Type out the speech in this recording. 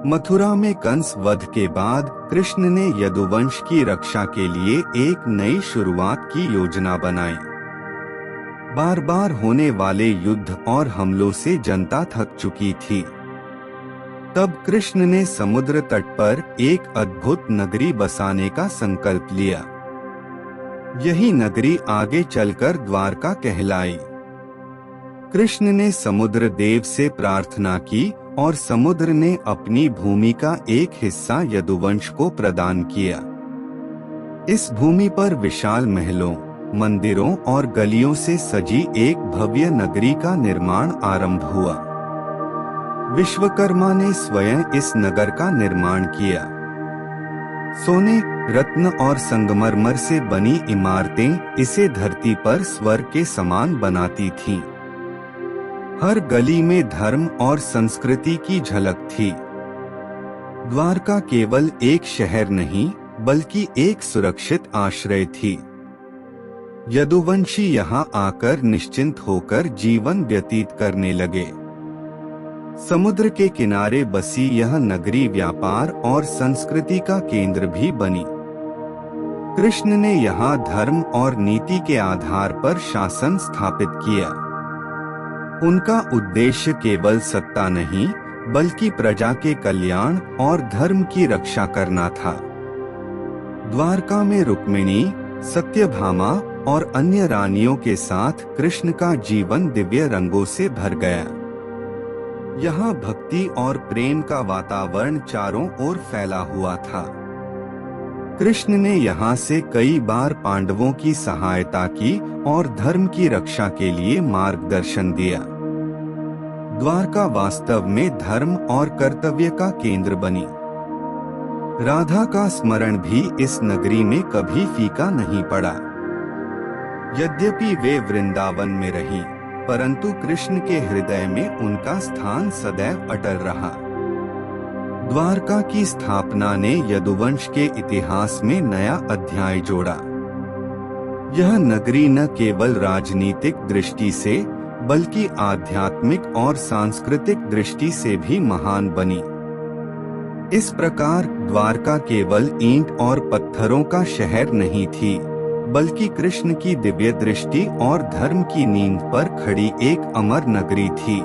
मथुरा में कंस वध के बाद कृष्ण ने यदुवंश की रक्षा के लिए एक नई शुरुआत की योजना बनाई। बार बार होने वाले युद्ध और हमलों से जनता थक चुकी थी। तब कृष्ण ने समुद्र तट पर एक अद्भुत नगरी बसाने का संकल्प लिया। यही नगरी आगे चलकर द्वारका कहलाई। कृष्ण ने समुद्र देव से प्रार्थना की और समुद्र ने अपनी भूमि का एक हिस्सा यदुवंश को प्रदान किया। इस भूमि पर विशाल महलों, मंदिरों और गलियों से सजी एक भव्य नगरी का निर्माण आरंभ हुआ। विश्वकर्मा ने स्वयं इस नगर का निर्माण किया। सोने, रत्न और संगमरमर से बनी इमारतें इसे धरती पर स्वर्ग के समान बनाती थीं। हर गली में धर्म और संस्कृति की झलक थी। द्वारका केवल एक शहर नहीं, बल्कि एक सुरक्षित आश्रय थी। यदुवंशी यहाँ आकर निश्चिंत होकर जीवन व्यतीत करने लगे। समुद्र के किनारे बसी यह नगरी व्यापार और संस्कृति का केंद्र भी बनी। कृष्ण ने यहाँ धर्म और नीति के आधार पर शासन स्थापित किया। उनका उद्देश्य केवल सत्ता नहीं, बल्कि प्रजा के कल्याण और धर्म की रक्षा करना था। द्वारका में रुक्मिणी, सत्यभामा और अन्य रानियों के साथ कृष्ण का जीवन दिव्य रंगों से भर गया। यहाँ भक्ति और प्रेम का वातावरण चारों ओर फैला हुआ था। कृष्ण ने यहाँ से कई बार पांडवों की सहायता की और धर्म की रक्षा के लिए मार्गदर्शन दिया। द्वारका वास्तव में धर्म और कर्तव्य का केंद्र बनी। राधा का स्मरण भी इस नगरी में कभी फीका नहीं पड़ा। यद्यपि वे वृंदावन में रही, परंतु कृष्ण के हृदय में उनका स्थान सदैव अटल रहा। द्वारका की स्थापना ने यदुवंश के इतिहास में नया अध्याय जोड़ा। यह नगरी न केवल राजनीतिक दृष्टि से, बल्कि आध्यात्मिक और सांस्कृतिक दृष्टि से भी महान बनी। इस प्रकार द्वारका केवल ईंट और पत्थरों का शहर नहीं थी, बल्कि कृष्ण की दिव्य दृष्टि और धर्म की नींव पर खड़ी एक अमर नगरी थी।